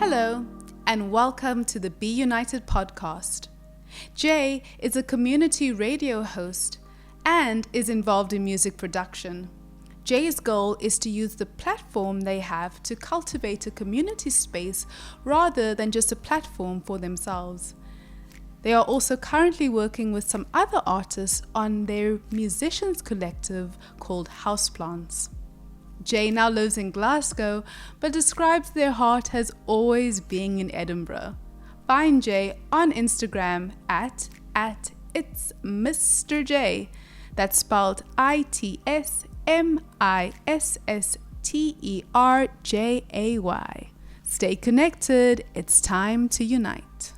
Hello, and welcome to the Be United podcast. Jay is a community radio host and is involved in music production. Jay's goal is to use the platform they have to cultivate a community space rather than just a platform for themselves. They are also currently working with some other artists on their musicians collective called Houseplants. Jay now lives in Glasgow, but describes their heart as always being in Edinburgh. Find Jay on Instagram at it's Mr. J. That's spelled ITSMISSTERJAY. Stay connected. It's time to unite.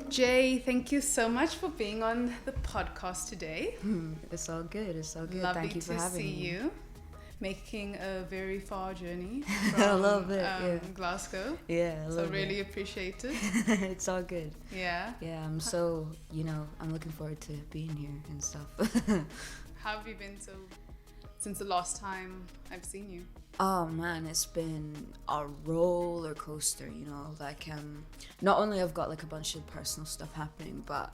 Jay, thank you so much for being on the podcast today. It's all good. Lovely Thank you for having me. to see you. Making a very far journey A little bit, yeah. Glasgow. Yeah, a little So really bit. appreciate it. It's all good. Yeah. Yeah, I'm so, I'm looking forward to being here and stuff. How have you been since the last time I've seen you? Oh man, it's been a roller coaster, not only I've got like a bunch of personal stuff happening, but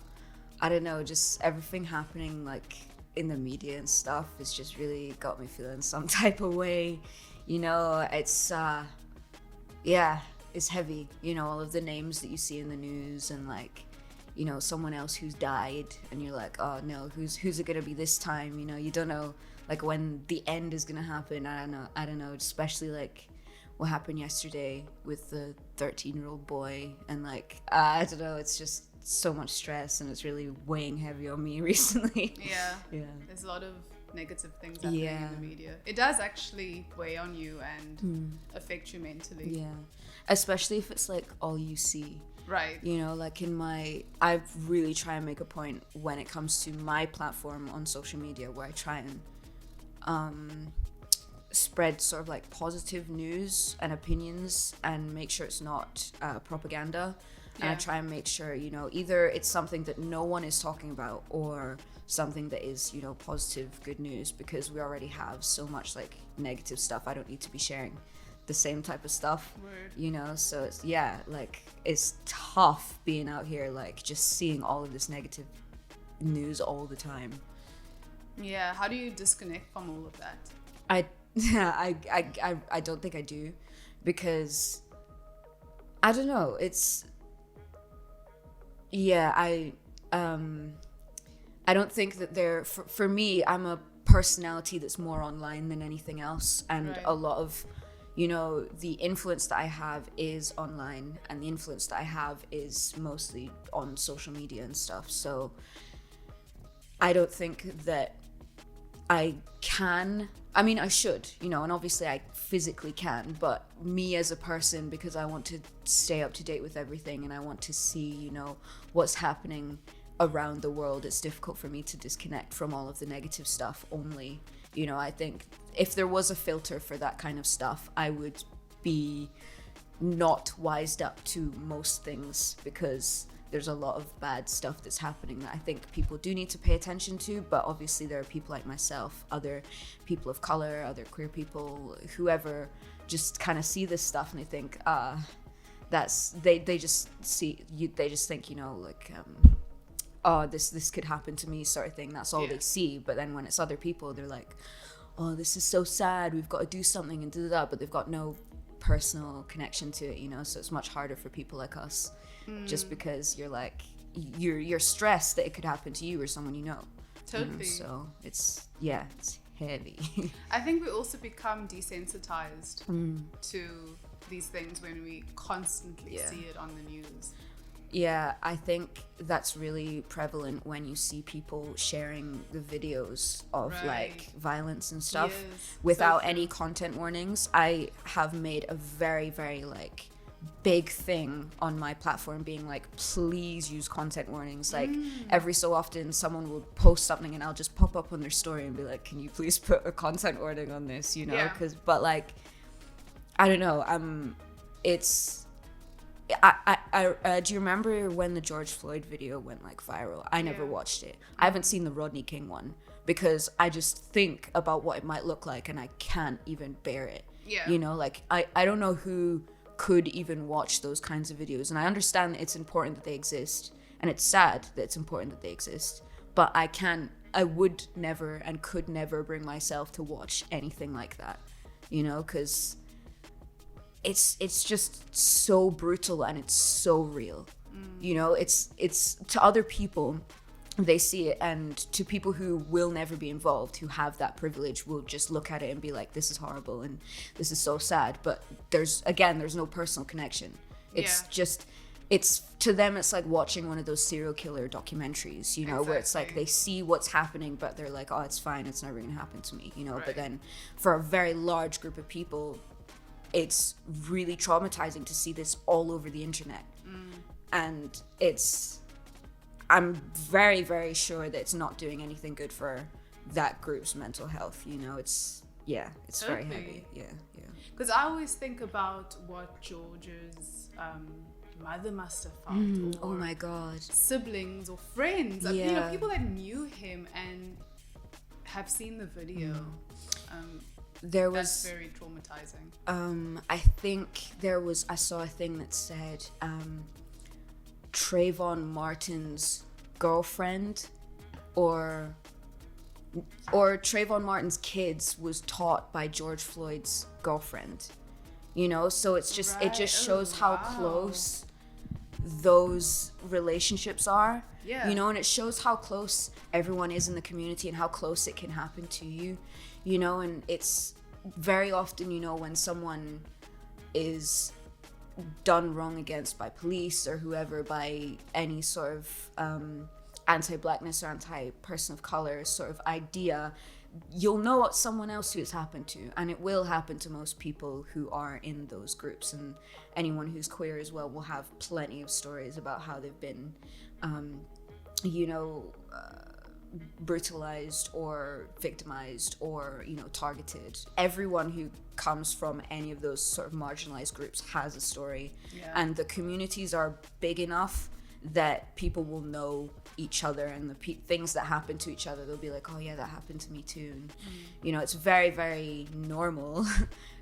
I don't know, just everything happening like in the media and stuff has just really got me feeling some type of way. It's it's heavy, all of the names that you see in the news and like, someone else who's died and you're like, oh no, who's it gonna be this time? You don't know like when the end is gonna happen. I don't know, especially like what happened yesterday with the 13-year-old boy, and like I don't know, it's just so much stress and it's really weighing heavy on me recently. Yeah. There's a lot of negative things happening in the media. It does actually weigh on you and affect you mentally. Yeah, especially if it's like all you see. Right. Like I really try and make a point when it comes to my platform on social media where I try and spread sort of like positive news and opinions and make sure it's not propaganda. And I try and make sure, either it's something that no one is talking about or something that is, positive, good news, because we already have so much like negative stuff. I don't need to be sharing the same type of stuff. Word. So it's, it's tough being out here, like just seeing all of this negative news all the time. Yeah, how do you disconnect from all of that? I don't think I do, because I don't know, it's I don't think that for me, I'm a personality that's more online than anything else, and right. A lot of the influence that I have is online, and the influence that I have is mostly on social media and stuff. So I don't think that I can. I mean, I should, and obviously I physically can, but me as a person, because I want to stay up to date with everything and I want to see, what's happening around the world, it's difficult for me to disconnect from all of the negative stuff only. I think if there was a filter for that kind of stuff, I would be not wised up to most things, because there's a lot of bad stuff that's happening that I think people do need to pay attention to. But obviously there are people like myself, other people of color, other queer people, whoever just kind of see this stuff and they think, they just think, oh, this could happen to me, sort of thing. That's all they see. But then when it's other people, they're like, oh, this is so sad, we've got to do something and do that, but they've got no personal connection to it, so it's much harder for people like us. Just because you're like you're stressed that it could happen to you or someone Totally. So it's heavy. I think we also become desensitized to these things when we constantly see it on the news. Yeah, I think that's really prevalent when you see people sharing the videos of like violence and stuff without any content warnings. I have made a very, very like big thing on my platform being like, please use content warnings. Like every so often someone will post something and I'll just pop up on their story and be like, can you please put a content warning on this, but like I don't know, it's Do you remember when the George Floyd video went like viral? I never watched it. I haven't seen the Rodney King one because I just think about what it might look like and I can't even bear it. Yeah. You know, like I don't know who could even watch those kinds of videos. And I understand that it's important that they exist, and it's sad that it's important that they exist, but I would never and could never bring myself to watch anything like that, you know, because it's just so brutal and it's so real. You know, it's to other people, they see it, and to people who will never be involved, who have that privilege, will just look at it and be like, this is horrible and this is so sad. But there's no personal connection. It's just, it's to them, it's like watching one of those serial killer documentaries, you know, where it's like they see what's happening, but they're like, oh, it's fine, it's never gonna happen to me, you know. But then for a very large group of people, it's really traumatizing to see this all over the internet. And I'm very, very sure that it's not doing anything good for that group's mental health, you know. It's very heavy. Because I always think about what George's mother must have felt, or oh my god, siblings or friends, you know, people that knew him and have seen the video. That's very traumatizing. I think I saw a thing that said Trayvon Martin's girlfriend or Trayvon Martin's kids was taught by George Floyd's girlfriend, you know. So it's just it just shows how close those relationships are, you know, and it shows how close everyone is in the community and how close it can happen to you, you know. And it's very often, you know, when someone is done wrong against by police or whoever, by any sort of anti-blackness or anti-person of color sort of idea, you'll know what someone else who it's happened to, and it will happen to most people who are in those groups. And anyone who's queer as well will have plenty of stories about how they've been you know, brutalized or victimized or, you know, targeted. Everyone who comes from any of those sort of marginalized groups has a story, and the communities are big enough that people will know each other, and the things that happen to each other, they'll be like, oh yeah, that happened to me too. And you know, it's very, very normal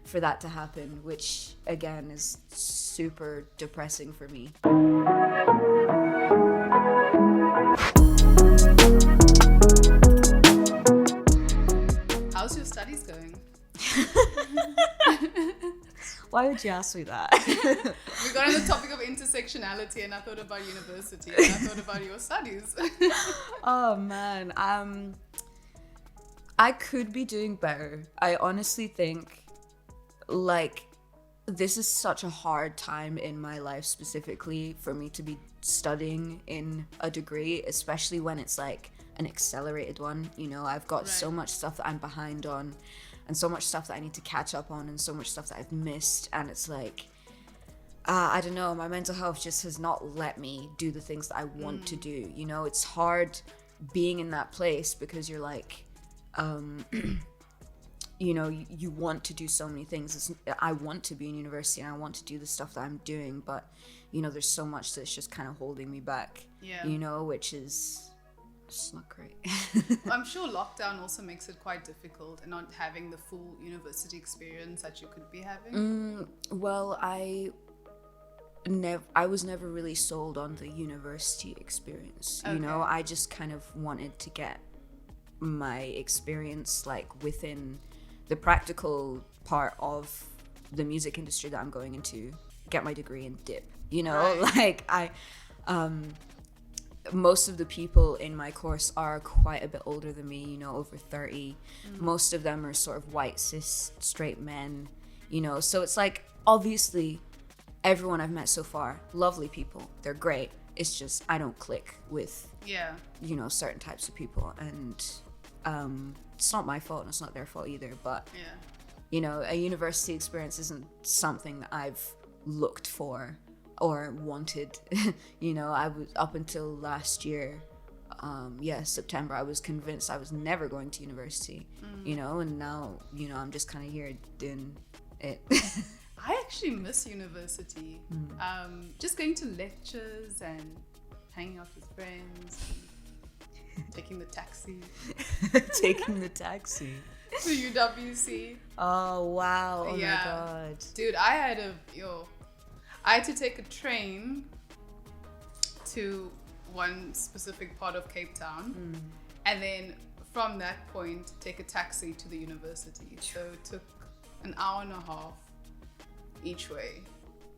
for that to happen, which again is super depressing for me. How's your studies going? Why would you ask me that? We got on the topic of intersectionality, and I thought about university, and I thought about your studies. Oh man, I could be doing better. I honestly think, like, this is such a hard time in my life specifically for me to be studying in a degree, especially when it's like an accelerated one. You know, I've got so much stuff that I'm behind on, and so much stuff that I need to catch up on, and so much stuff that I've missed. And it's like, I don't know, my mental health just has not let me do the things that I want to do. You know, it's hard being in that place because you're like, you know, you want to do so many things. I want to be in university and I want to do the stuff that I'm doing, but, you know, there's so much that's just kind of holding me back, you know, which is just not great. I'm sure lockdown also makes it quite difficult, and not having the full university experience that you could be having. Well, I was never really sold on the university experience. You know, I just kind of wanted to get my experience like within the practical part of the music industry that I'm going into, get my degree and dip, you know. Like most of the people in my course are quite a bit older than me, you know, over 30. Most of them are sort of white cis straight men, you know, so it's like, obviously everyone I've met so far, lovely people, they're great. It's just I don't click with you know, certain types of people, and it's not my fault and it's not their fault either, but you know, a university experience isn't something that I've looked for or wanted. You know, I was, up until last year, September, I was convinced I was never going to university, you know, and now, you know, I'm just kind of here doing it. I actually miss university. Just going to lectures and hanging out with friends, and taking the taxi. Taking the taxi. To UWC. Oh, wow. Oh, yeah. my God. Dude, I had to take a train to one specific part of Cape Town. And then from that point, take a taxi to the university. So it took an hour and a half each way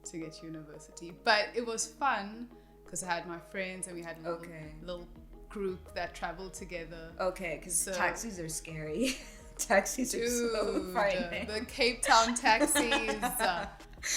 to get to university. But it was fun because I had my friends and we had a little group that traveled together. Okay, because taxis are scary. Taxis are so frightening. The Cape Town taxis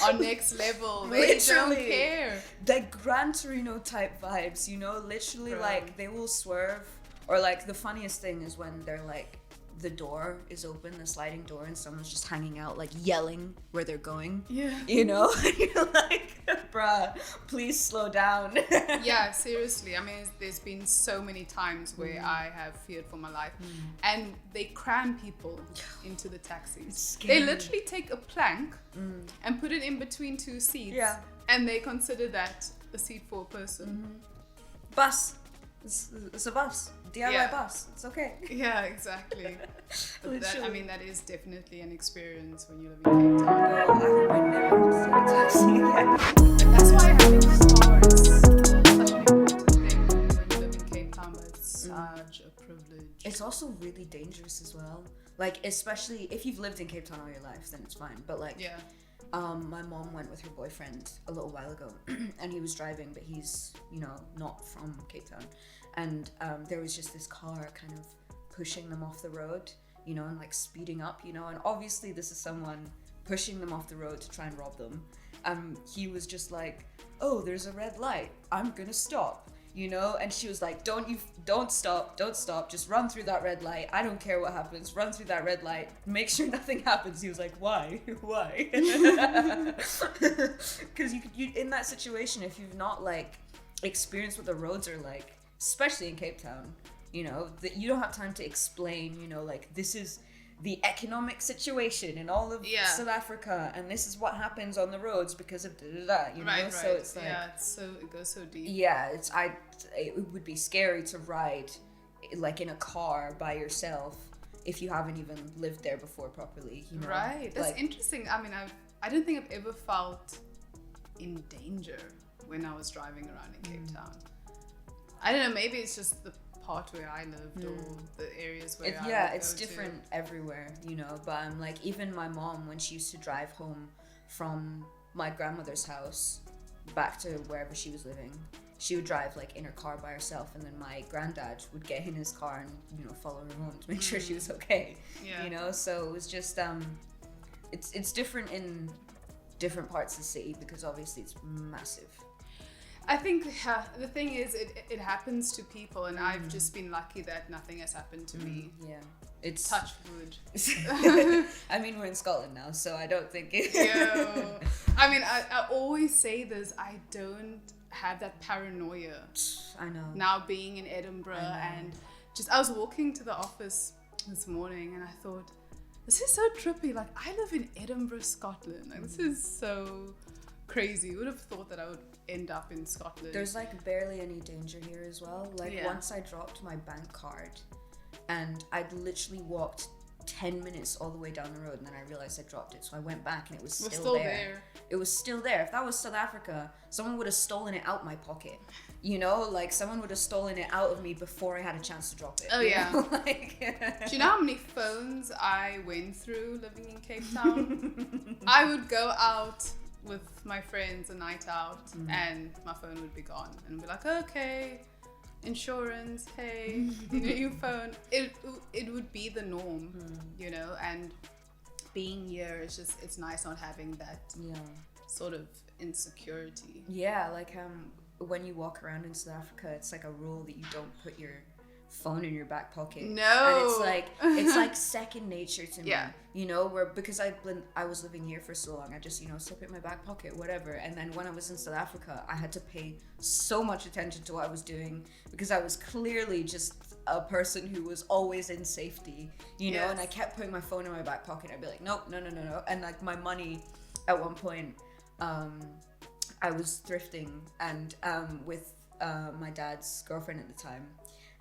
are next level. They don't care. Like Gran Torino type vibes, you know? Literally, like, they will swerve. Or, like, the funniest thing is when they're, like, the door is open, the sliding door, and someone's just hanging out, like, yelling where they're going. Yeah. You know? You're like, bruh, please slow down. Yeah, seriously. I mean, there's been so many times where I have feared for my life. And they cram people into the taxis. They literally take a plank and put it in between two seats. Yeah. And they consider that a seat for a person. Bus. It's a bus. DIY bus. It's okay. Yeah, exactly. But that is definitely an experience when you live in Cape Town. I never take a taxi again. And that's why having a car is such an important thing when you live in Cape Town, but it's such a privilege. It's also really dangerous as well. Like, especially if you've lived in Cape Town all your life, then it's fine. But like, my mom went with her boyfriend a little while ago and he was driving, but he's, you know, not from Cape Town. And there was just this car kind of pushing them off the road, you know, and like speeding up, you know, and obviously this is someone pushing them off the road to try and rob them. He was just like, oh, there's a red light, I'm gonna stop, you know, and she was like, don't stop, just run through that red light, I don't care what happens, run through that red light, make sure nothing happens. He was like, why? Because you in that situation, if you've not like experienced what the roads are like, especially in Cape Town, you know, that you don't have time to explain, you know, like, this is the economic situation in all of South Africa, and this is what happens on the roads because of da-da-da, you know? So it's like, it goes so deep. Yeah, it would be scary to ride like in a car by yourself if you haven't even lived there before properly, you know? Right, that's interesting. I mean, I don't think I've ever felt in danger when I was driving around in Cape Town. I don't know, maybe it's just the part where I lived or the areas where it's different everywhere, you know, but like even my mom, when she used to drive home from my grandmother's house back to wherever she was living, she would drive like in her car by herself, and then my granddad would get in his car and, you know, follow her home to make sure she was okay, you know. So it was just it's different in different parts of the city because obviously it's massive. I think the thing is, it happens to people, and I've just been lucky that nothing has happened to me. Yeah, it's touch wood. I mean, we're in Scotland now, so I don't think it. I mean, I always say this. I don't have that paranoia. I know. Now being in Edinburgh, and I was walking to the office this morning, and I thought, this is so trippy. Like, I live in Edinburgh, Scotland. Like, this is so crazy. You would have thought that I would end up in Scotland. There's like barely any danger here as well. Like once I dropped my bank card and I'd literally walked 10 minutes all the way down the road, and then I realized I dropped it, so I went back and it was still there. It was still there. If that was South Africa, someone would have stolen it out my pocket, you know, like someone would have stolen it out of me before I had a chance to drop it. Oh yeah. Like, do you know how many phones I went through living in Cape Town? I would go out with my friends a night out and my phone would be gone, and be like, okay, insurance, hey, you know, your phone. It would be the norm, you know. And being here is just, it's nice not having that sort of insecurity. Yeah, like when you walk around in South Africa, it's like a rule that you don't put your phone in your back pocket. No. And it's like second nature to me. Yeah. You know, because I was living here for so long, I just, you know, slip it in my back pocket, whatever. And then when I was in South Africa, I had to pay so much attention to what I was doing, because I was clearly just a person who was always in safety, you know, and I kept putting my phone in my back pocket. I'd be like, nope, no. And like my money at one point, I was thrifting and with my dad's girlfriend at the time,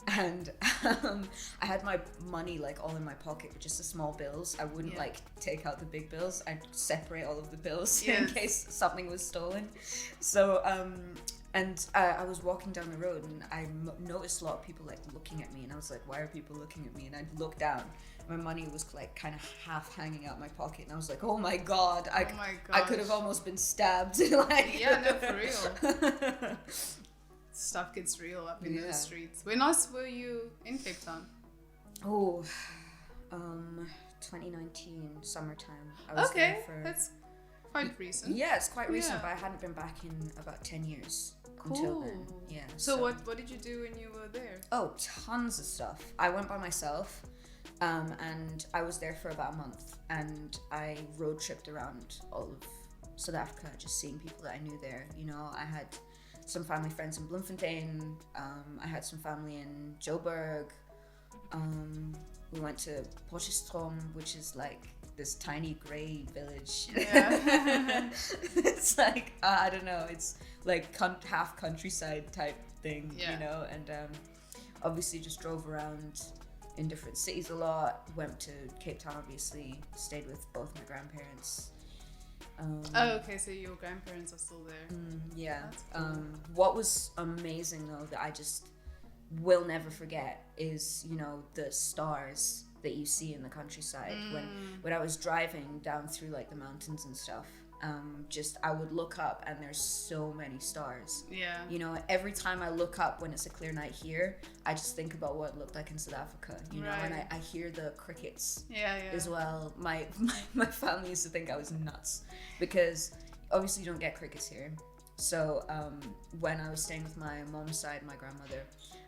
and I had my money like all in my pocket, but just the small bills. I wouldn't like take out the big bills. I'd separate all of the bills in case something was stolen. So and I was walking down the road, and I noticed a lot of people like looking at me, and I was like, why are people looking at me? And I'd look down. My money was like kind of half hanging out my pocket, and I was like, oh my god, I could have almost been stabbed. Like, yeah, no, for real. Stuff gets real up in those streets. When else were you in Cape Town? Oh, 2019 summertime. I was there for... That's quite recent. Yeah, it's quite recent, but I hadn't been back in about 10 years. Cool. Until then. Yeah. So what did you do when you were there? Oh, tons of stuff. I went by myself, and I was there for about a month, and I road tripped around all of South Africa, just seeing people that I knew there. You know, I had some family friends in Bloemfontein. I had some family in Joburg. We went to Potchefstroom, which is like this tiny grey village. Yeah. It's like, I don't know, it's like half countryside type thing, you know, and obviously just drove around in different cities a lot. Went to Cape Town, obviously, stayed with both my grandparents. Okay, so your grandparents are still there. Yeah. Cool. What was amazing though that I just will never forget is, you know, the stars that you see in the countryside. When I was driving down through like the mountains and stuff, just I would look up and there's so many stars. Yeah. You know, every time I look up when it's a clear night here, I just think about what it looked like in South Africa, you know, and I hear the crickets as well. My family used to think I was nuts because obviously you don't get crickets here. So when I was staying with my mom's side, my grandmother,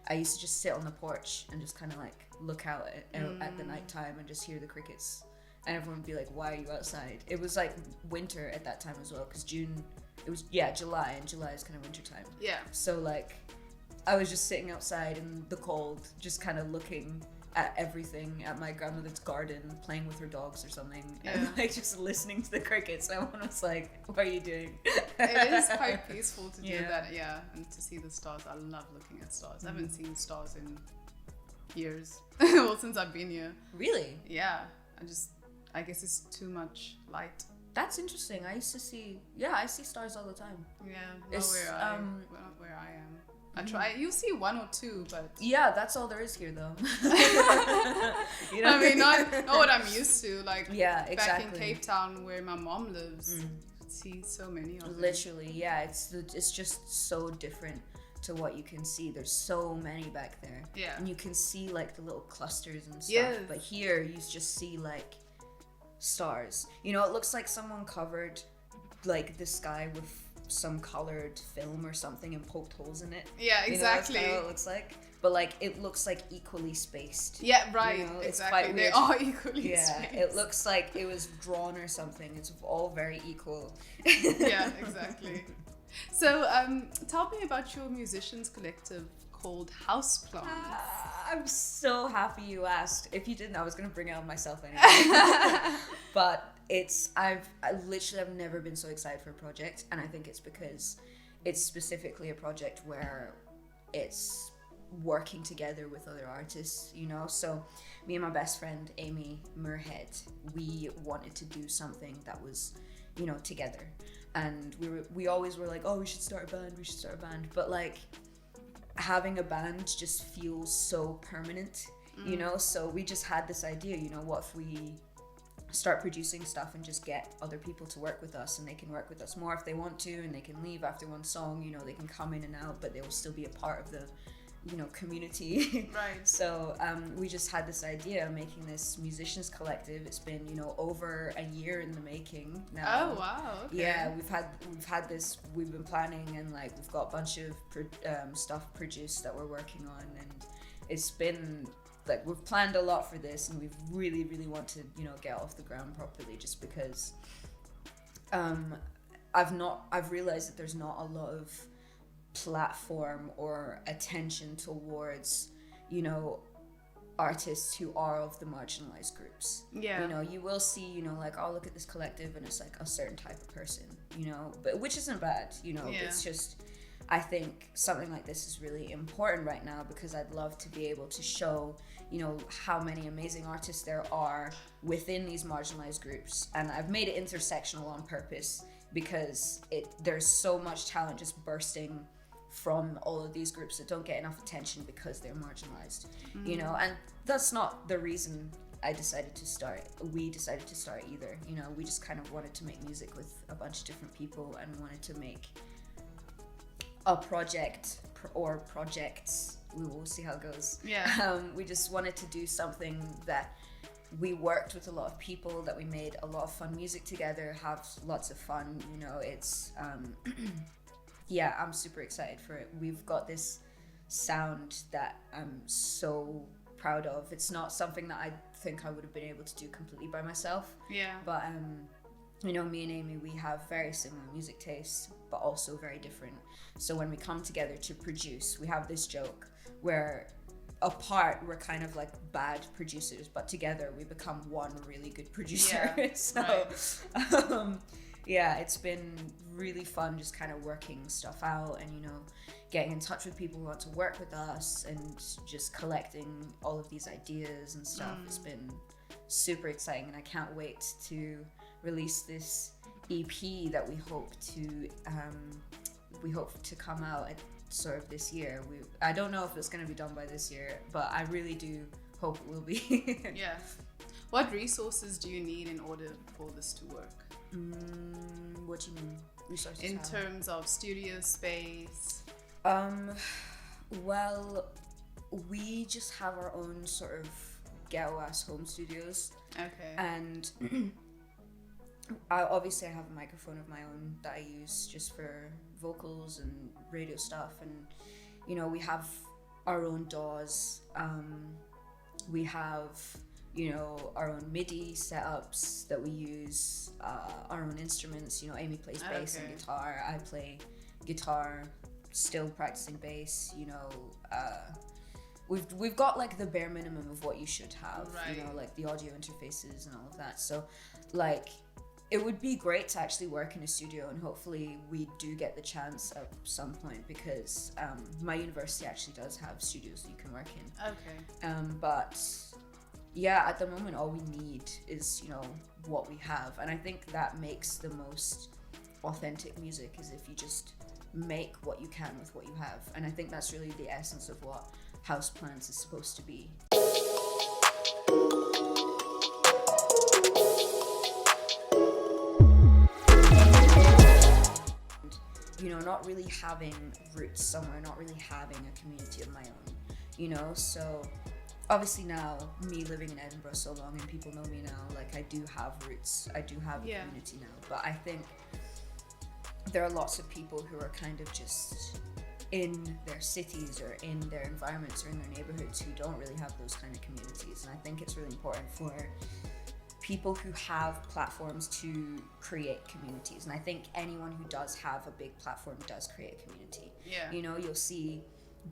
I used to just sit on the porch and just kind of like look out at the nighttime and just hear the crickets. And everyone would be like, why are you outside? It was like winter at that time as well, because July, and July is kind of winter time. Yeah. So like, I was just sitting outside in the cold, just kind of looking at everything, at my grandmother's garden, playing with her dogs or something, and like just listening to the crickets. And everyone was like, what are you doing? It is quite peaceful to do that, and to see the stars. I love looking at stars. I haven't seen stars in years, well, since I've been here. Really? Yeah, I guess it's too much light. That's interesting. I see stars all the time. Yeah, not where I am. I try. You see one or two, but yeah, that's all there is here, though. You know? I mean, not what I'm used to. Like, exactly. Back in Cape Town, where my mom lives, see so many of them. Literally, yeah. It's just so different to what you can see. There's so many back there. Yeah. And you can see like the little clusters and stuff. Yes. But here, you just see like stars. You know, it looks like someone covered like the sky with some colored film or something and poked holes in it. Yeah, exactly. You know, that's what it looks like. But like, it looks like equally spaced. Yeah, right. You know, exactly. It's quite weird. They are equally spaced. It looks like it was drawn or something. It's all very equal. Yeah, exactly. So, tell me about your musicians collective called Houseplant. I'm so happy you asked. If you didn't, I was going to bring it on myself anyway. But I've never been so excited for a project, and I think it's because it's specifically a project where it's working together with other artists, you know. So me and my best friend Amy Muirhead, we wanted to do something that was, you know, together, and we always were like, oh, we should start a band, but like having a band just feels so permanent, you know. So we just had this idea, you know, what if we start producing stuff and just get other people to work with us, and they can work with us more if they want to, and they can leave after one song, you know, they can come in and out, but they will still be a part of the, you know, community. Right. So we just had this idea of making this musicians collective. It's been, you know, over a year in the making now. Oh wow. Okay. Yeah, we've been planning, and like we've got a bunch of stuff produced that we're working on, and it's been like we've planned a lot for this, and we've really want to, you know, get off the ground properly, just because I've realized that there's not a lot of platform or attention towards, you know, artists who are of the marginalized groups. Yeah. You know, you will see, you know, like, oh, look at this collective, and it's like a certain type of person, you know, but which isn't bad, you know. Yeah. It's just, I think something like this is really important right now, because I'd love to be able to show, you know, how many amazing artists there are within these marginalized groups. And I've made it intersectional on purpose, because there's so much talent just bursting from all of these groups that don't get enough attention because they're marginalized, you know. And that's not the reason we decided to start either, you know. We just kind of wanted to make music with a bunch of different people, and wanted to make a project or projects, we will see how it goes. We just wanted to do something that we worked with a lot of people, that we made a lot of fun music together, have lots of fun, you know. It's yeah, I'm super excited for it. We've got this sound that I'm so proud of. It's not something that I think I would have been able to do completely by myself. Yeah. But you know, me and Amy, we have very similar music tastes, but also very different. So when we come together to produce, we have this joke where apart we're kind of like bad producers, but together we become one really good producer. Yeah, So yeah, it's been really fun just kind of working stuff out, and, you know, getting in touch with people who want to work with us, and just collecting all of these ideas and stuff. It's been super exciting, and I can't wait to release this EP that we hope to come out at sort of this year. I don't know if it's going to be done by this year, but I really do hope it will be. Yeah. What resources do you need in order for this to work? What do you mean? Resources? In terms of studio space? Well, we just have our own sort of ghetto-ass home studios. Okay. And I have a microphone of my own that I use just for vocals and radio stuff. And, you know, we have our own DAWs. We have, you know, our own MIDI setups that we use, our own instruments. You know, Amy plays bass and guitar. I play guitar, still practicing bass. You know, we've got like the bare minimum of what you should have. Right. You know, like the audio interfaces and all of that. So, like, it would be great to actually work in a studio, and hopefully we do get the chance at some point, because my university actually does have studios that you can work in. Okay. But yeah, at the moment all we need is, you know, what we have, and I think that makes the most authentic music, is if you just make what you can with what you have. And I think that's really the essence of what Houseplants is supposed to be. You know, not really having roots somewhere, not really having a community of my own, you know. So obviously now, me living in Edinburgh so long and people know me now, like, I do have roots, I do have a community now. But I think there are lots of people who are kind of just in their cities or in their environments or in their neighborhoods who don't really have those kind of communities. And I think it's really important for people who have platforms to create communities. And I think anyone who does have a big platform does create a community. Yeah. You know, you'll see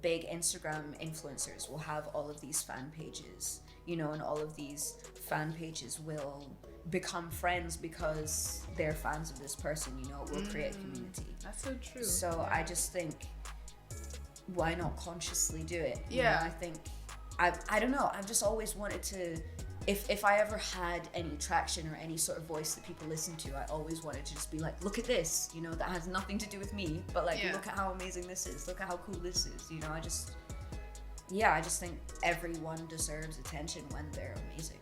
big Instagram influencers will have all of these fan pages, you know, and all of these fan pages will become friends because they're fans of this person, you know. It will create a community. That's so true. So I just think, why not consciously do it? You Yeah. know, I think, I don't know, I've just always wanted to, if I ever had any traction or any sort of voice that people listen to, I always wanted to just be like, look at this, you know, that has nothing to do with me, but like, look at how amazing this is, look at how cool this is, you know. I just think everyone deserves attention when they're amazing.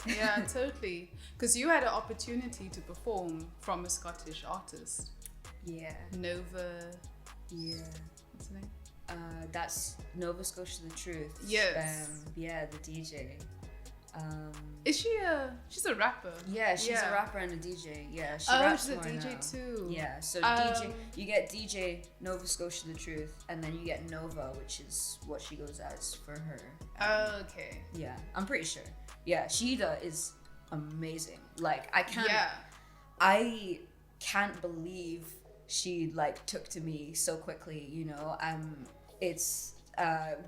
Yeah, totally. Because you had an opportunity to perform from a Scottish artist. Yeah. Nova. Yeah. What's her name? That's Nova Scotia The Truth. Yes. Yeah, the DJ. Is she's a rapper? Yeah, she's a rapper and a DJ. Yeah, she raps raps she's a more DJ now. too. Yeah, so DJ, you get DJ Nova Scotia The Truth, and then you get Nova, which is what she goes as for her. Okay. Yeah, I'm pretty sure. Yeah, Shida is amazing. Like, I can't believe she like took to me so quickly, you know.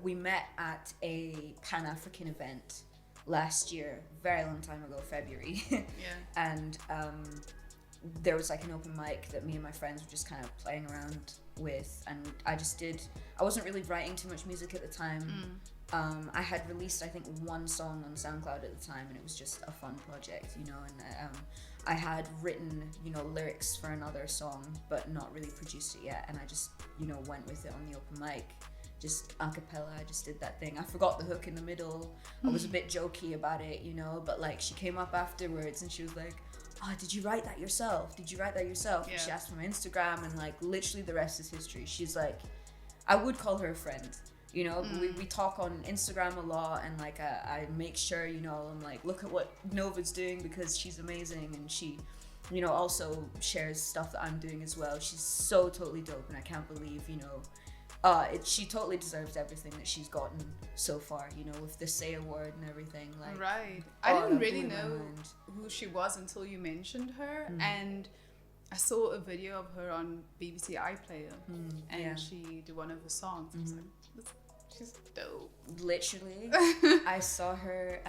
we met at a Pan-African event last year, very long time ago, February. And there was like an open mic that me and my friends were just kind of playing around with, and I wasn't really writing too much music at the time. I had released, I think, one song on SoundCloud at the time, and it was just a fun project, you know, and I had written, you know, lyrics for another song, but not really produced it yet, and I just, you know, went with it on the open mic, just a cappella. I just did that thing. I forgot the hook in the middle. I was a bit jokey about it, you know, but like she came up afterwards and she was like, oh, did you write that yourself? Did you write that yourself? And she asked for my Instagram, and like literally the rest is history. She's like, I would call her a friend. You know, we talk on Instagram a lot, and like I make sure, you know, I'm like, look at what Nova's doing because she's amazing, and she, you know, also shares stuff that I'm doing as well. She's so totally dope, and I can't believe, you know, she totally deserves everything that she's gotten so far, you know, with the Say Award and everything. Like, right. I didn't really know who she was until you mentioned her, and I saw a video of her on BBC iPlayer, and she did one of the songs. I was like, she's dope. Literally, I saw her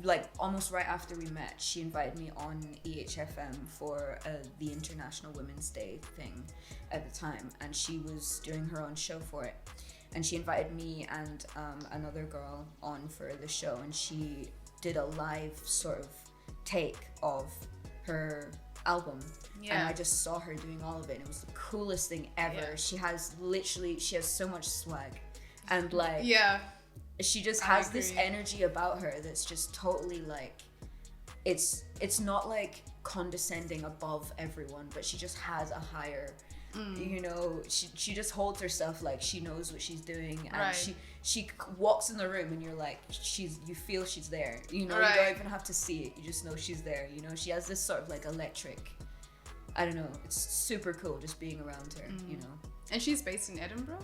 like almost right after we met. She invited me on EHFM for the International Women's Day thing at the time, and she was doing her own show for it, and she invited me and another girl on for the show, and she did a live sort of take of her album, and I just saw her doing all of it, and it was the coolest thing ever. She has so much swag, and like she just has this energy about her that's just totally like, it's not like condescending above everyone, but she just has a higher, you know, she just holds herself like she knows what she's doing, and she walks in the room and you're like, you feel she's there, you know, you don't even have to see it, you just know she's there, you know. She has this sort of like electric, I don't know, it's super cool just being around her, you know. And she's based in Edinburgh?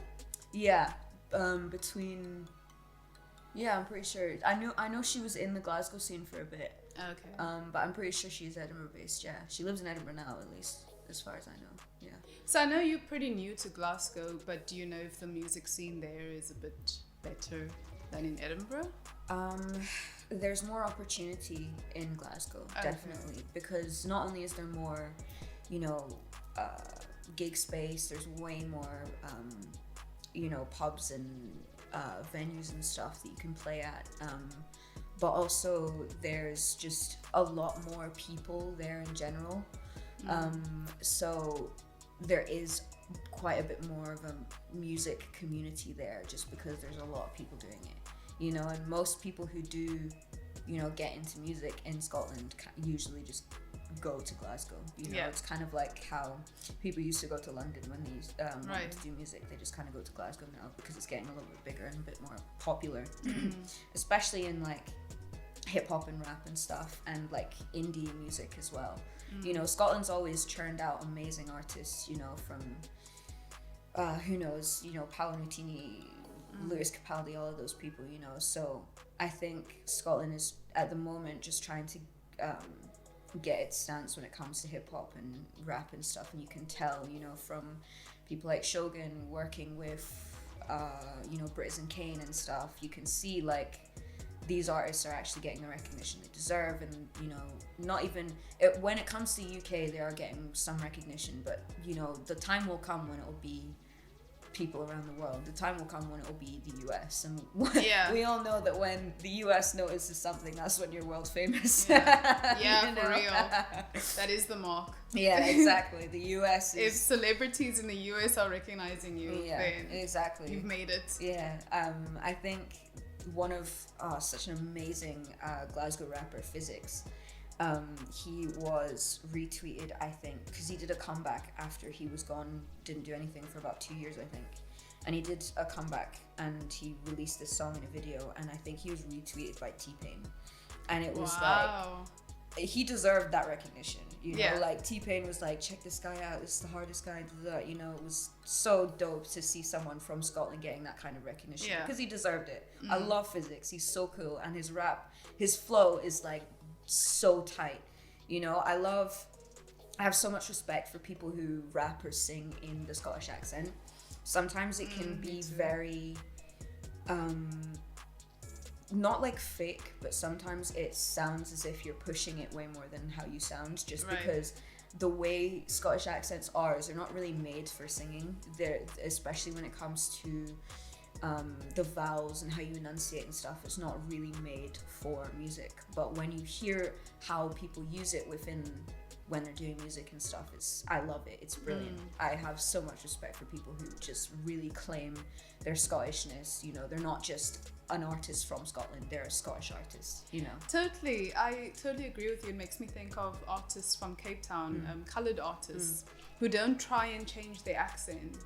I'm pretty sure. I know she was in the Glasgow scene for a bit. Okay. But I'm pretty sure she's Edinburgh based. Yeah, she lives in Edinburgh now, at least as far as I know. Yeah. So I know you're pretty new to Glasgow, but do you know if the music scene there is a bit better than in Edinburgh? There's more opportunity in Glasgow, definitely, because not only is there more, you know, gig space, there's way more, you know, pubs and venues and stuff that you can play at, but also there's just a lot more people there in general, so there is quite a bit more of a music community there, just because there's a lot of people doing it, you know. And most people who do, you know, get into music in Scotland usually just go to Glasgow, you know. It's kind of like how people used to go to London when they wanted to do music. They just kind of go to Glasgow now because it's getting a little bit bigger and a bit more popular, especially in like hip hop and rap and stuff, and like indie music as well. You know, Scotland's always churned out amazing artists, you know, from who knows, you know, Paolo Nutini, Lewis Capaldi, all of those people, you know. So I think Scotland is at the moment just trying to get its stance when it comes to hip hop and rap and stuff, and you can tell, you know, from people like Shogun working with you know, Briz and Kane and stuff, you can see like these artists are actually getting the recognition they deserve, and you know, not even when it comes to the UK, they are getting some recognition, but you know, the time will come when it will be people around the world. The time will come when it will be the US, and we all know that when the US notices something, that's when you're world famous. For real. That is the mark. Yeah, exactly. The US is... If celebrities in the US are recognizing you, then exactly, you've made it. Yeah. I think one of such an amazing Glasgow rapper, Physics, he was retweeted, I think, because he did a comeback after he was gone, didn't do anything for about 2 years, I think, and he did a comeback and he released this song in a video, and I think he was retweeted by T-Pain, and it was like, he deserved that recognition, you know. Like T-Pain was like, check this guy out, this is the hardest guy, you know. It was so dope to see someone from Scotland getting that kind of recognition, because he deserved it. I love Physics, he's so cool, and his rap, his flow is like so tight, you know. I have so much respect for people who rap or sing in the Scottish accent. Sometimes it can be very not like fake, but sometimes it sounds as if you're pushing it way more than how you sound, just because the way Scottish accents are is they're not really made for singing. They're, especially when it comes to the vowels and how you enunciate and stuff, it's not really made for music. But when you hear how people use it when they're doing music and stuff, I love it. It's brilliant. I have so much respect for people who just really claim their Scottishness. You know, they're not just an artist from Scotland, they're a Scottish artist, you know. Totally, I totally agree with you. It makes me think of artists from Cape Town, coloured artists, who don't try and change their accent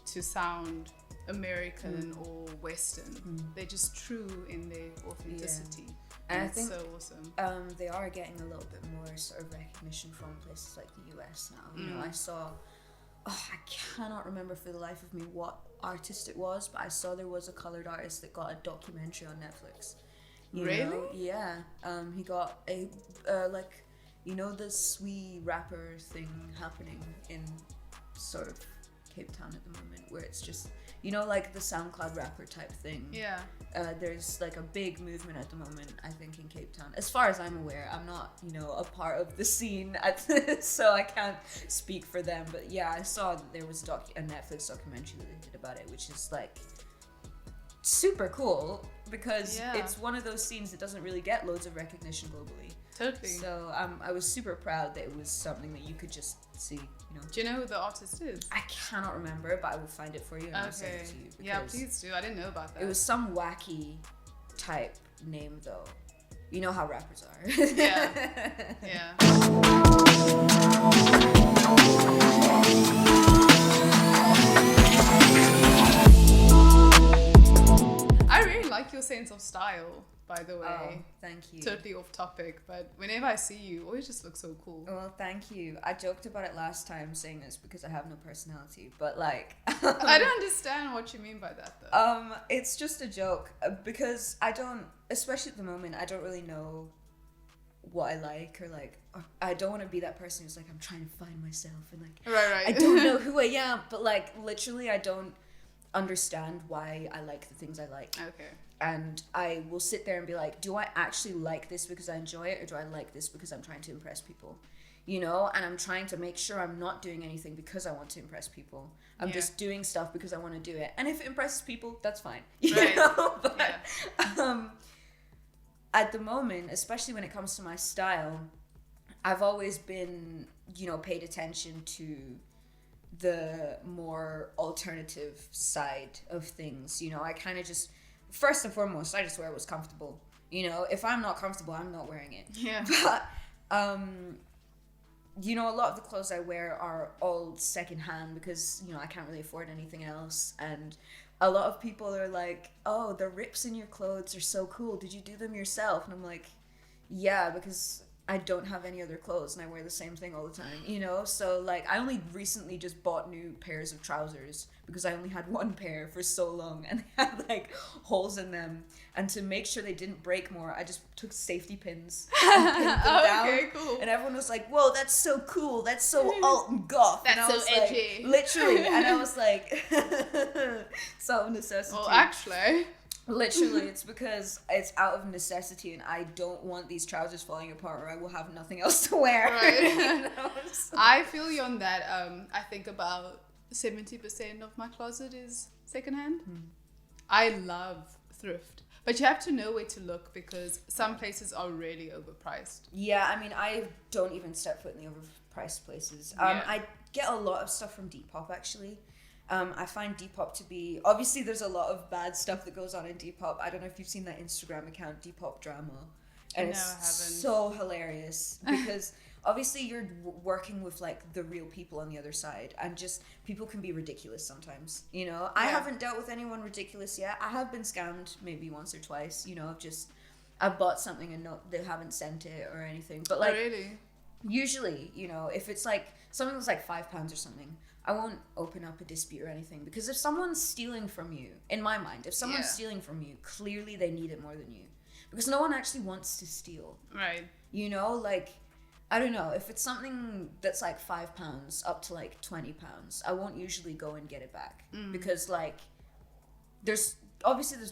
to sound American or Western. They're just true in their authenticity. And I think so awesome. They are getting a little bit more sort of recognition from places like the US now. You know, I saw, I cannot remember for the life of me what artist it was, but I saw there was a coloured artist that got a documentary on Netflix. Really? Know? Yeah. He got a like, you know, the Swi rapper thing happening in sort of Cape Town at the moment, where it's just, you know, like the SoundCloud rapper type thing. Yeah. There's like a big movement at the moment, I think, in Cape Town. As far as I'm aware, I'm not, you know, a part of the scene so I can't speak for them. But yeah, I saw that there was a Netflix documentary that they did about it, which is like super cool because it's one of those scenes that doesn't really get loads of recognition globally. Totally. So I was super proud that it was something that you could just see, you know. Do you know who the artist is? I cannot remember, but I will find it for you and I'll send it to you. Yeah, please do. I didn't know about that. It was some wacky type name though. You know how rappers are. Yeah. Yeah. I really like your sense of style, by the way. Oh, thank you. Totally off topic, but whenever I see you, you always just look so cool. Well, thank you. I joked about it last time saying this because I have no personality, but like I don't understand what you mean by that though. It's just a joke because I don't, especially at the moment, I don't really know what I like or I don't want to be that person who's like, I'm trying to find myself and like right. I don't know who I am, but like literally I don't understand why I like the things I like. Okay. And I will sit there and be like, do I actually like this because I enjoy it, or do I like this because I'm trying to impress people? You know, and I'm trying to make sure I'm not doing anything because I want to impress people. I'm just doing stuff because I want to do it. And if it impresses people, that's fine. You know? But at the moment, especially when it comes to my style, I've always been, you know, paid attention to the more alternative side of things. You know, I kind of just, first and foremost, I just wear what's comfortable. You know, if I'm not comfortable, I'm not wearing it. Yeah. But, you know, a lot of the clothes I wear are all secondhand because, you know, I can't really afford anything else. And a lot of people are like, oh, the rips in your clothes are so cool. Did you do them yourself? And I'm like, yeah, because I don't have any other clothes and I wear the same thing all the time, you know? So like I only recently just bought new pairs of trousers because I only had one pair for so long and they had like holes in them, and to make sure they didn't break more, I just took safety pins and pinned them down. Okay, cool. And everyone was like, whoa, that's so cool, that's so alt and goth. That's and I so was edgy. Like, literally. And I was like, so necessity. Well, actually, literally, it's because it's out of necessity and I don't want these trousers falling apart or I will have nothing else to wear. Right. You know? So. I feel you on that. I think about 70% of my closet is secondhand. I love thrift, but you have to know where to look because some places are really overpriced. Yeah, I mean, I don't even step foot in the overpriced places. I get a lot of stuff from Depop actually. I find Depop to be, obviously there's a lot of bad stuff that goes on in Depop. I don't know if you've seen that Instagram account, Depop Drama. And no, I haven't. So hilarious because obviously you're working with like the real people on the other side, and just people can be ridiculous sometimes, you know. I haven't dealt with anyone ridiculous yet. I have been scammed maybe once or twice, you know. I've bought something and they haven't sent it or anything, but like really? Usually, you know, if it's like something that's like £5 or something, I won't open up a dispute or anything, because if someone's stealing from you, in my mind, if someone's stealing from you, clearly they need it more than you, because no one actually wants to steal. Right. You know, like, I don't know, if it's something that's like £5 up to like £20, I won't usually go and get it back because like there's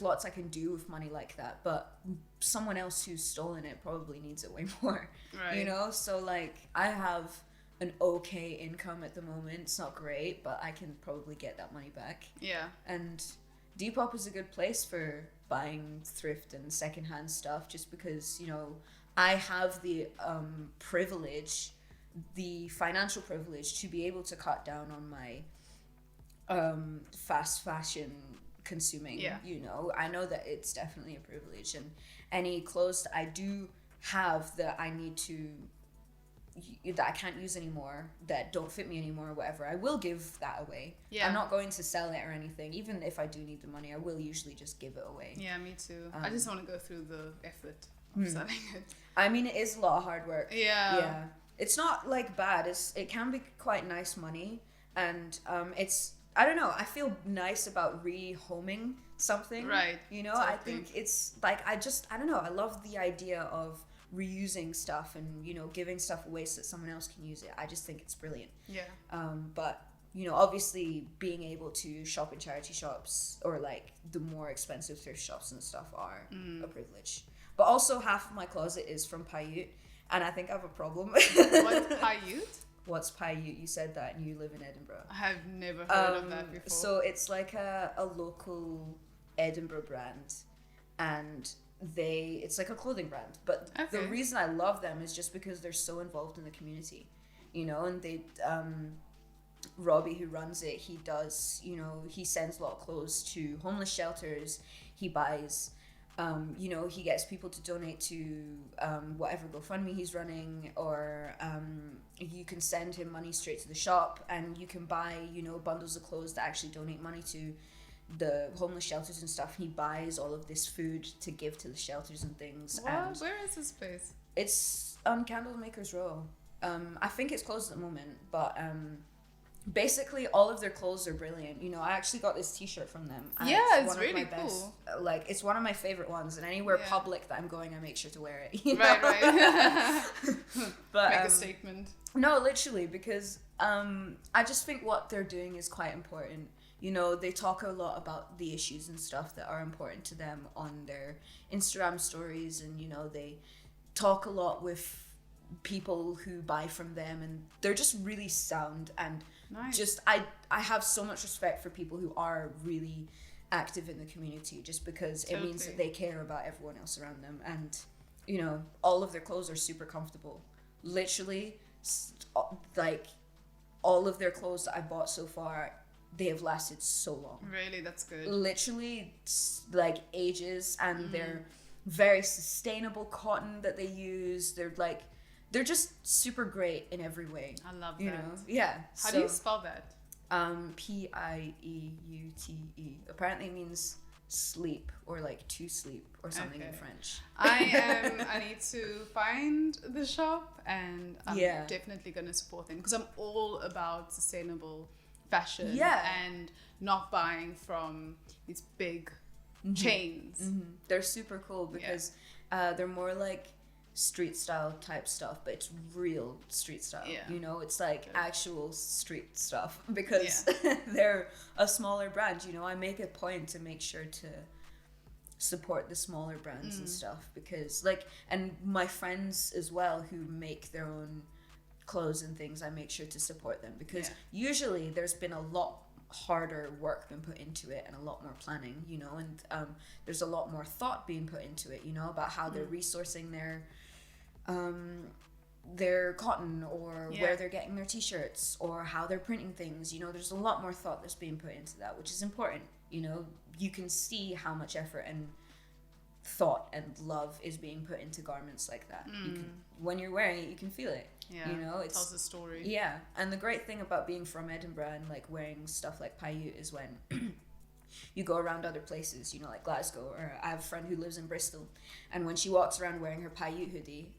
lots I can do with money like that, but someone else who's stolen it probably needs it way more. Right. You know, so like I have an okay income at the moment. It's not great, but I can probably get that money back. Yeah. And Depop is a good place for buying thrift and secondhand stuff, just because, you know, I have the privilege, the financial privilege to be able to cut down on my fast fashion consuming. Yeah. You know, I know that it's definitely a privilege, and any clothes that I do have that I need to, that I can't use anymore, that don't fit me anymore or whatever, I will give that away. Yeah. I'm not going to sell it or anything. Even if I do need the money, I will usually just give it away. Yeah, me too. I just want to go through the effort of selling it. I mean, it is a lot of hard work. Yeah. Yeah. It's not like bad. It can be quite nice money, and it's, I don't know, I feel nice about rehoming something. Right. You know, Totally. I think it's like, I don't know, I love the idea of reusing stuff and, you know, giving stuff away so that someone else can use it. I just think it's brilliant. Yeah. But, you know, obviously being able to shop in charity shops or like the more expensive thrift shops and stuff are a privilege. But also half of my closet is from Paiute, and I think I have a problem. What's Paiute? What's Paiute? You said that, and you live in Edinburgh. I have never heard of that before. So it's like a local Edinburgh brand, and it's like a clothing brand. But the Okay. reason I love them is just because they're so involved in the community, you know, and they, Robbie, who runs it, he does, you know, he sends a lot of clothes to homeless shelters. He buys, you know, he gets people to donate to whatever GoFundMe he's running, or you can send him money straight to the shop, and you can buy, you know, bundles of clothes that actually donate money to the homeless shelters and stuff. He buys all of this food to give to the shelters and things. What? And Where is this place? it's on Candlemakers Row. I think it's closed at the moment, but basically all of their clothes are brilliant. You know, I actually got this t-shirt from them. And Yeah, it's one of really my best, cool. like, it's one of my favorite ones, and anywhere Yeah. public that I'm going, I make sure to wear it. You Right, know? right. But Make a statement. no, literally, because I just think what they're doing is quite important. You know, they talk a lot about the issues and stuff that are important to them on their Instagram stories, and, you know, they talk a lot with people who buy from them, and they're just really sound, and Nice. just I have so much respect for people who are really active in the community, just because it means that Totally. they care about everyone else around them. And, you know, all of their clothes are super comfortable. Literally, like, all of their clothes that I bought so far, they have lasted so long. Really, that's good. Literally, like, ages, and they're very sustainable cotton that they use. They're just super great in every way. I love You that. know? Yeah. How do you spell that? Pieute. Apparently it means sleep, or like to sleep, or something in Okay. French. I need to find the shop, and I'm Yeah. definitely going to support them, because I'm all about sustainable fashion. Yeah. And not buying from these big chains. They're super cool because they're more like street style type stuff, but it's real street style. Yeah. You know, it's like actual street stuff, because they're a smaller brand. You know, I make a point to make sure to support the smaller brands and stuff, because like, and my friends as well who make their own clothes and things, I make sure to support them, because usually there's been a lot harder work been put into it, and a lot more planning, you know, and there's a lot more thought being put into it, you know, about how they're resourcing their cotton, or where they're getting their t-shirts, or how they're printing things. You know, there's a lot more thought that's being put into that, which is important. You know, you can see how much effort and thought and love is being put into garments like that. You can, when you're wearing it, you can feel it. Yeah. You know, it tells a story. Yeah, and the great thing about being from Edinburgh and like wearing stuff like Paiute is when you go around other places, you know, like Glasgow, or I have a friend who lives in Bristol, and when she walks around wearing her Paiute hoodie,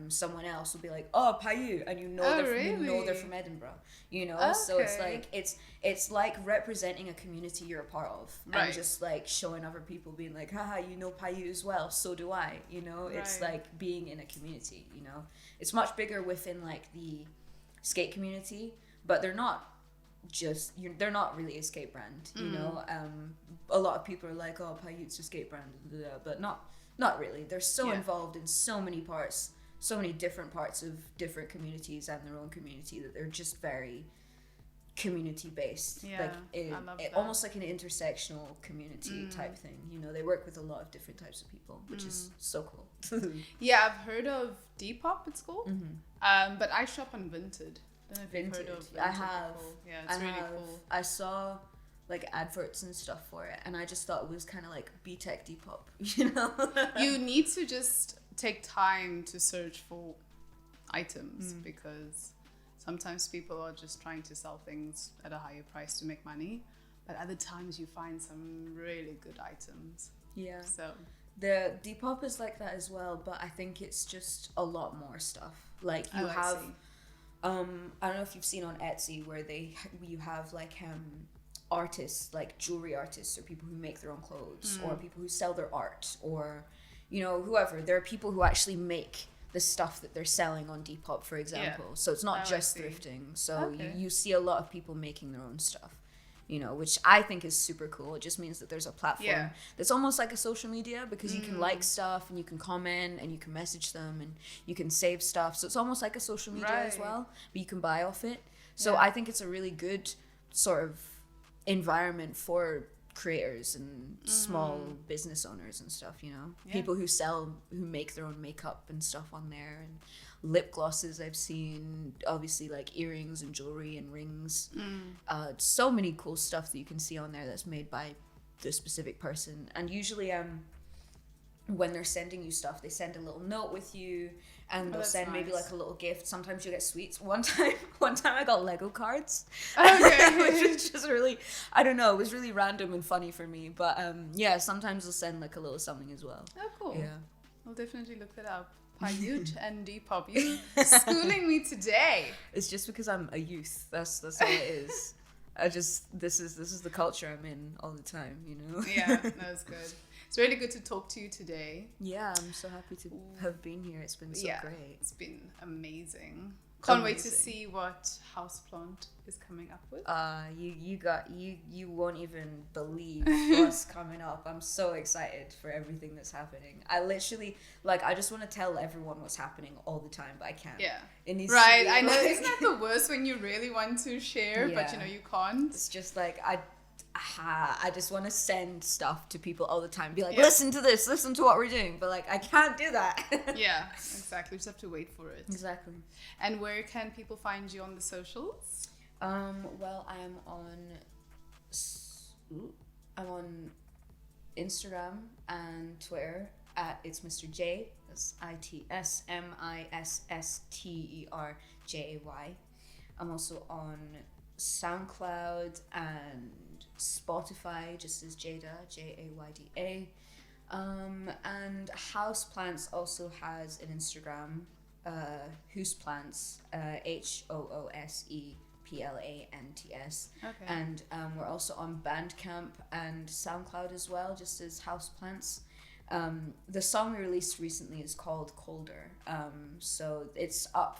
someone else will be like, "Oh, Paiute," and you know they're from Edinburgh, you know. So it's like it's like representing a community you're a part of, and just like showing other people, being like, "Haha, you know Paiute as well, so do I," you know. It's like being in a community, you know. It's much bigger within like the skate community, but they're not they're not really a skate brand, you know. A lot of people are like, "Oh, Paiute's a skate brand," but not really. They're so involved in so many parts, so many different parts of different communities and their own community, that they're just very community based. Like almost like an intersectional community type thing, you know. They work with a lot of different types of people, which is so cool. Yeah, I've heard of Depop, it's called. But I shop on Vinted. Don't know if you've heard of Vinted. I have. Before. Yeah, it's really cool. I saw like adverts and stuff for it, and I just thought it was kind of like B-Tech Depop, you know. You need to just take time to search for items, because sometimes people are just trying to sell things at a higher price to make money, but other times you find some really good items. Yeah. So the Depop is like that as well, but I think it's just a lot more stuff. Like you have, I don't know if you've seen on Etsy where you have like artists, like jewelry artists, or people who make their own clothes, or people who sell their art, or you know, whoever. There are people who actually make the stuff that they're selling on Depop, for example. So it's not just thrifting. So you see a lot of people making their own stuff, you know, which I think is super cool. It just means that there's a platform that's almost like a social media, because you can like stuff and you can comment and you can message them and you can save stuff. So it's almost like a social media as well, but you can buy off it. So I think it's a really good sort of environment for creators and small business owners and stuff, you know. People who make their own makeup and stuff on there, and lip glosses I've seen, obviously like earrings and jewelry and rings. So many cool stuff that you can see on there that's made by the specific person. And usually when they're sending you stuff, they send a little note with you, and they'll send maybe like a little gift. Sometimes you get sweets. One time I got Lego cards, which is just really, I don't know, it was really random and funny for me. But sometimes they'll send like a little something as well. Oh, cool. Yeah, I'll definitely look that up. Paiute and Depop. You're schooling me today. It's just because I'm a youth. That's all it is. This is the culture I'm in all the time, you know. Yeah, that's good. It's really good to talk to you today. Yeah, I'm so happy to have been here. It's been so great. It's been amazing. Can't wait to see what Houseplant is coming up with. You won't even believe what's coming up. I'm so excited for everything that's happening. I literally, like, I just want to tell everyone what's happening all the time, but I can't. Yeah. It needs right, to be, I know. Isn't that the worst when you really want to share, but you know you can't? It's just like, I just want to send stuff to people all the time. Be like, listen to this, listen to what we're doing. But like, I can't do that. Yeah, exactly. We just have to wait for it. Exactly. And where can people find you on the socials? Well, I'm on Instagram and Twitter at It's Mr. J. That's ITSMISSTERJAY. I'm also on SoundCloud and Spotify, just as Jada, Jayda. And Houseplants also has an Instagram, Houseplants, HOOSEPLANTS. Okay. And we're also on Bandcamp and SoundCloud as well, just as Houseplants. The song we released recently is called Colder. So it's up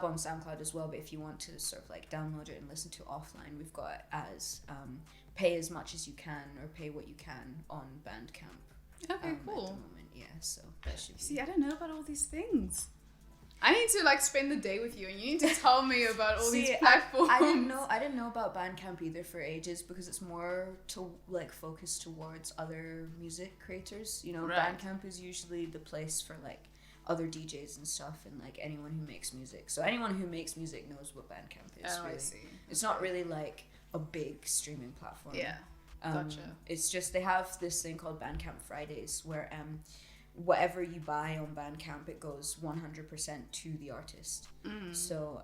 on SoundCloud as well, but if you want to sort of like download it and listen to it offline, we've got it as pay as much as you can or pay what you can on Bandcamp. Okay, cool. At the moment, yeah, so that should be... See, I don't know about all these things. I need to like spend the day with you, and you need to tell me about all these platforms. I didn't know about Bandcamp either for ages, because it's more to like focus towards other music creators. You know, Bandcamp is usually the place for like other DJs and stuff, and like anyone who makes music. So anyone who makes music knows what Bandcamp is. Oh, really. I see. It's not really like a big streaming platform. Yeah, gotcha. It's just they have this thing called Bandcamp Fridays, where whatever you buy on Bandcamp, it goes 100% to the artist. So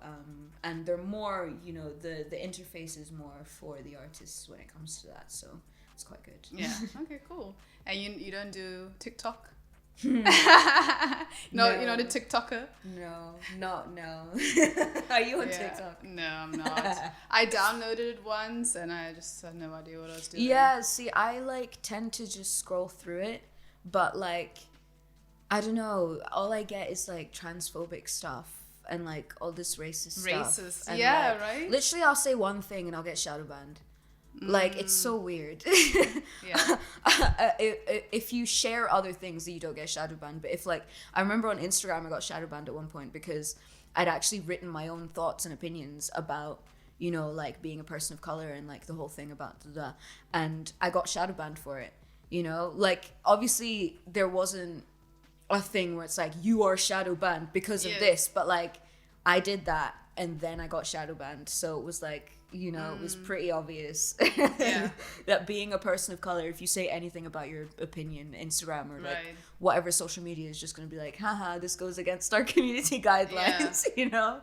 and they're more, you know, the interface is more for the artists when it comes to that, so it's quite good. Yeah. Okay, cool. And you don't do TikTok? No. You're not a TikToker? No. Are you on TikTok? No, I'm not. I downloaded it once and I just had no idea what I was doing. Yeah, see, I like tend to just scroll through it, but like, I don't know, all I get is like transphobic stuff and like all this racist stuff. And, yeah, like, right? Literally, I'll say one thing and I'll get shadow banned. Like, it's so weird. Yeah. If you share other things, you don't get shadow banned. But if, like, I remember on Instagram I got shadow banned at one point because I'd actually written my own thoughts and opinions about, you know, like being a person of color and like the whole thing about and I got shadow banned for it. You know, like, obviously there wasn't a thing where it's like, you are shadow banned because of this, but like I did that and then I got shadow banned, so it was like, you know, it was pretty obvious that being a person of color, if you say anything about your opinion, Instagram or like whatever social media, is just going to be like, haha, this goes against our community guidelines. You know.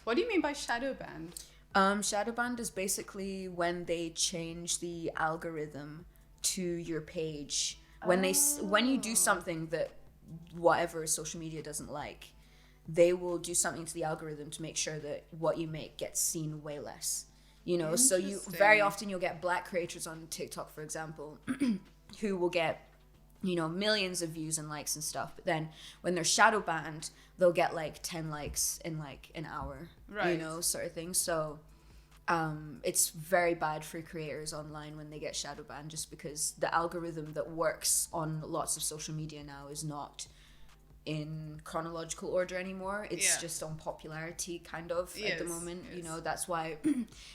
What do you mean by shadow banned? Shadow banned is basically when they change the algorithm to your page when you do something that whatever social media doesn't like, they will do something to the algorithm to make sure that what you make gets seen way less. You know, so you very often you'll get black creators on TikTok, for example, who will get, you know, millions of views and likes and stuff. But then when they're shadow banned, they'll get like 10 likes in like an hour, you know, sort of thing. So it's very bad for creators online when they get shadow banned, just because the algorithm that works on lots of social media now is not in chronological order anymore. It's just on popularity kind of at the moment. You know, that's why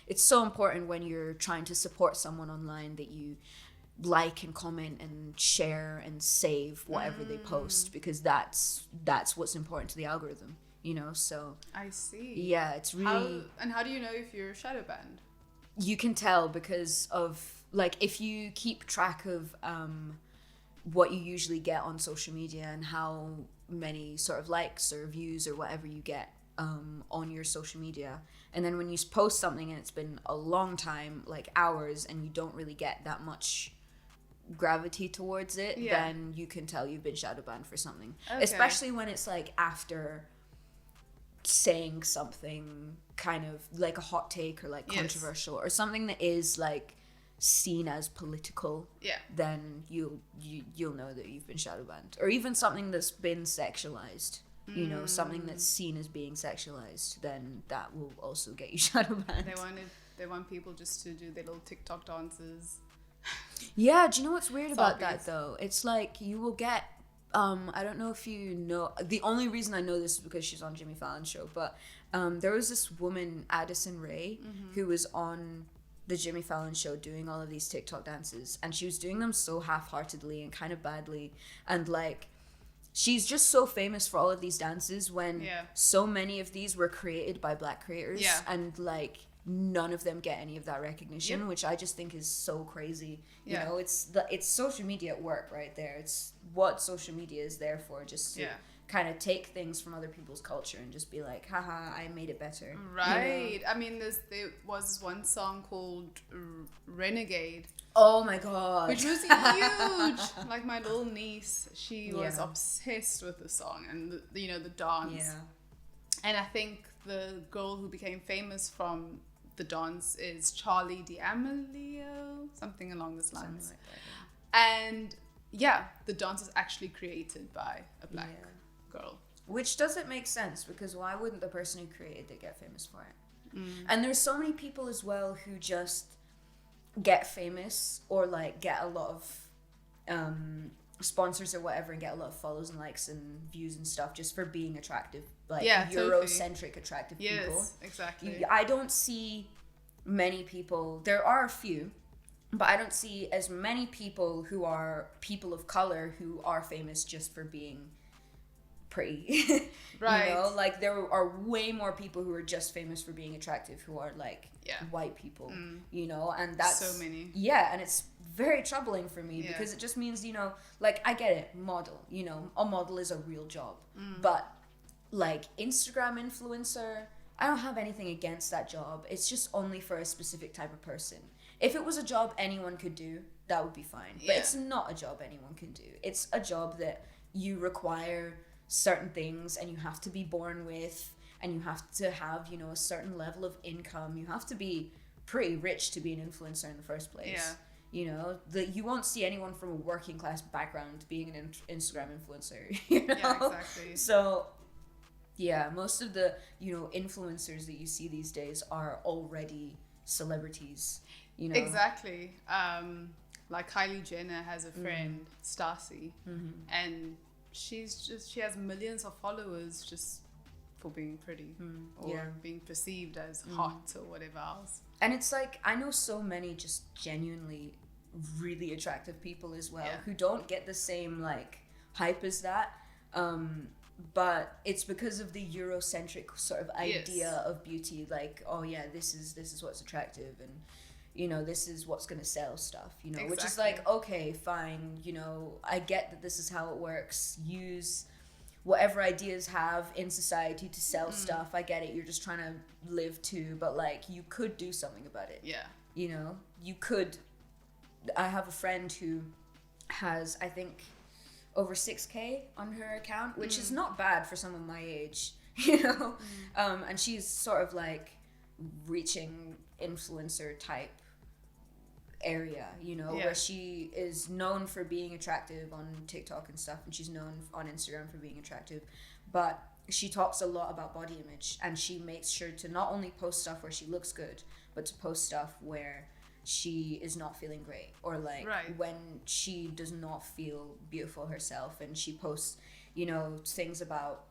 it's so important when you're trying to support someone online that you like and comment and share and save whatever they post, because that's what's important to the algorithm, you know. So I see. Yeah, it's really how do you know if you're shadow banned? You can tell because of, like, if you keep track of what you usually get on social media and how many sort of likes or views or whatever you get on your social media, and then when you post something and it's been a long time, like hours, and you don't really get that much gravity towards it, then you can tell you've been shadow banned for something. Especially when it's like after saying something kind of like a hot take or like controversial or something that is like seen as political, then you'll know that you've been shadow banned. Or even something that's been sexualized, you know, something that's seen as being sexualized, then that will also get you shadow banned. They want people just to do their little TikTok dances. Yeah, do you know what's weird about that though? It's like you will get I don't know if you know, the only reason I know this is because she's on Jimmy Fallon's show, but there was this woman, Addison Rae, who was on the Jimmy Fallon show doing all of these TikTok dances, and she was doing them so half-heartedly and kind of badly, and like she's just so famous for all of these dances when so many of these were created by black creators, and like none of them get any of that recognition, which I just think is so crazy. You know, it's social media at work right there. It's what social media is there for, just to kind of take things from other people's culture and just be like, haha, I made it better. Right. You know? I mean, there was this one song called Renegade. Oh my god. Which was huge. Like my little niece, she was obsessed with the song and the dance. Yeah. And I think the girl who became famous from the dance is Charlie D'Amelio, something along this lines. Something like that, And the dance is actually created by a black girl. Which doesn't make sense, because why wouldn't the person who created it get famous for it? And there's so many people as well who just get famous or like get a lot of sponsors or whatever and get a lot of follows and likes and views and stuff just for being attractive, like Eurocentric attractive people. Yes, exactly. I don't see many people, there are a few, but I don't see as many people who are people of color who are famous just for being pretty. Right. You know, like there are way more people who are just famous for being attractive who are like white people, you know, and that's so many. Yeah, and it's very troubling for me Yeah. because it just means, you know, like I get it, model, you know, a model is a real job, but like Instagram influencer, I don't have anything against that job. It's just only for a specific type of person. If it was a job anyone could do, that would be fine. But it's not a job anyone can do. It's a job that you require certain things and you have to be born with, and you have to have, you know, a certain level of income. You have to be pretty rich to be an influencer in the first place. Yeah. You know, you won't see anyone from a working class background being an Instagram influencer. You know? Yeah, exactly. So yeah, most of the, you know, influencers that you see these days are already celebrities, you know. Exactly. Like Kylie Jenner has a friend, Stacy, and she has millions of followers just for being pretty or being perceived as hot or whatever else. And it's like, I know so many just genuinely really attractive people as well who don't get the same like hype as that. But it's because of the Eurocentric sort of idea of beauty, like, oh yeah, this is what's attractive, and you know, this is what's gonna sell stuff, you know. Which is like, okay, fine, you know, I get that this is how it works. Use whatever ideas have in society to sell stuff. I get it, you're just trying to live too, but like, you could do something about it. Yeah. You know, you could. I have a friend who has, I think, over 6K on her account, which is not bad for someone my age, you know. And she's sort of like reaching influencer type area, you know, where she is known for being attractive on TikTok and stuff, and she's known on Instagram for being attractive, but she talks a lot about body image, and she makes sure to not only post stuff where she looks good, but to post stuff where she is not feeling great, or like when she does not feel beautiful herself, and she posts, you know, things about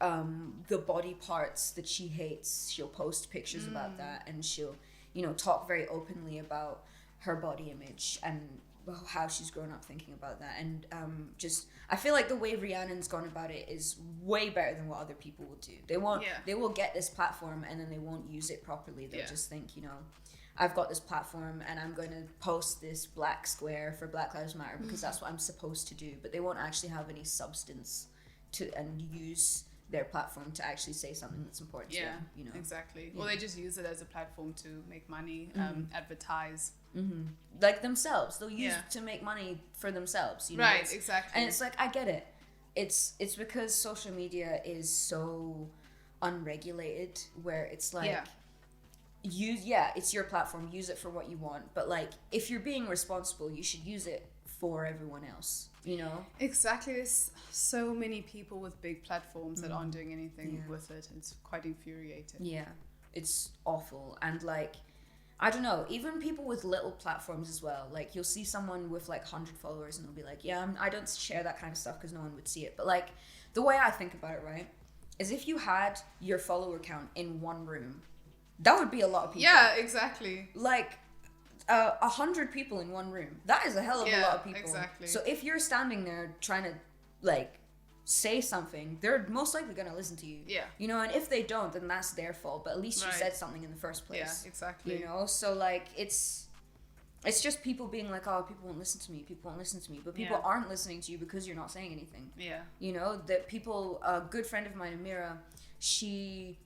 the body parts that she hates. She'll post pictures about that, and she'll, you know, talk very openly about her body image and how she's grown up thinking about that. And just, I feel like the way Rhiannon's gone about it is way better than what other people will do. They will get this platform and then they won't use it properly. They'll just think, you know, I've got this platform and I'm going to post this black square for Black Lives Matter because that's what I'm supposed to do. But they won't actually have any substance and use their platform to actually say something that's important to them, you know. Exactly. Well, they just use it as a platform to make money, advertise. Like themselves. They'll use it to make money for themselves, you know. Right, exactly. And it's like, I get it. It's because social media is so unregulated, where it's like, it's your platform, use it for what you want, but like, if you're being responsible, you should use it for everyone else, you know. Exactly. There's so many people with big platforms that aren't doing anything with it. It's quite infuriating. It's awful. And like, I don't know, even people with little platforms as well, like you'll see someone with like 100 followers and they'll be like, I don't share that kind of stuff because no one would see it. But like, the way I think about it, right, is if you had your follower count in one room, that would be a lot of people. Yeah, exactly. Like 100 people in one room, that is a hell of a lot of people. Exactly. So if you're standing there trying to like say something, they're most likely going to listen to you. Yeah. You know, and if they don't, then that's their fault, but at least you said something in the first place. Yeah, exactly. You know, so like, it's just people being like, oh, people won't listen to me, but people aren't listening to you because you're not saying anything. You know, that people, a good friend of mine, Amira, she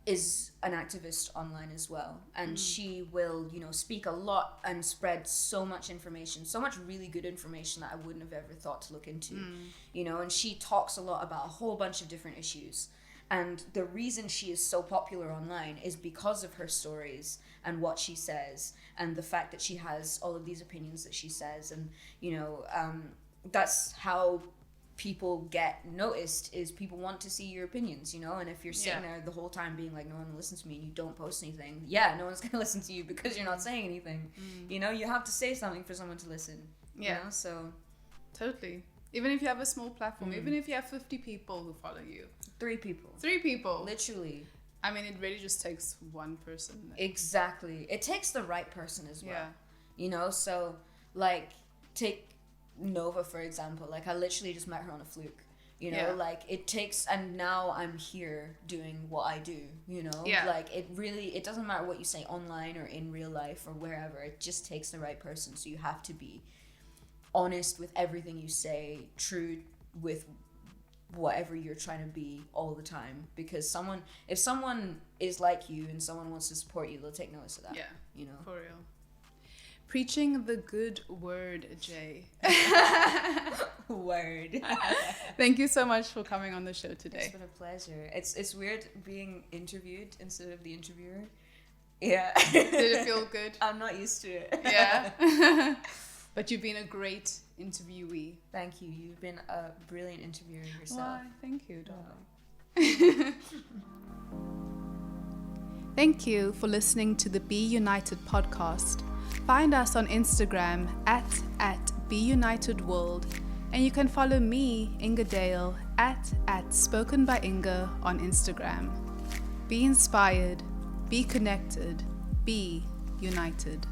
is an activist online as well, and she will, you know, speak a lot and spread so much information, so much really good information that I wouldn't have ever thought to look into. You know, and she talks a lot about a whole bunch of different issues, and the reason she is so popular online is because of her stories and what she says, and the fact that she has all of these opinions that she says, and you know, that's how people get noticed, is people want to see your opinions, you know. And if you're sitting there the whole time being like, no one will listen to me, and you don't post anything, no one's gonna listen to you because you're not saying anything. You know, you have to say something for someone to listen. You know? So totally, even if you have a small platform, even if you have 50 people who follow you, 3 people literally, I mean, it really just takes one person. Exactly. It takes the right person as well. You know, so like, take Nova for example. Like, I literally just met her on a fluke. You know, Yeah. like it takes, and now I'm here doing what I do, you know? Yeah. Like it doesn't matter what you say online or in real life or wherever, it just takes the right person. So you have to be honest with everything you say, true with whatever you're trying to be all the time. Because if someone is like you and someone wants to support you, they'll take notice of that. Yeah. You know? For real. Preaching the good word, Jay. Word. Thank you so much for coming on the show It's today. been a pleasure. It's weird being interviewed instead of the interviewer. Yeah. Did it feel good? I'm not used to it. Yeah. But you've been a great interviewee. Thank you. You've been a brilliant interviewer yourself. Why, thank you, darling. Thank you for listening to the Be United podcast. Find us on Instagram at BeUnitedWorld, and you can follow me, Inga Dale, at Spoken by Inga on Instagram. Be inspired, be connected, be united.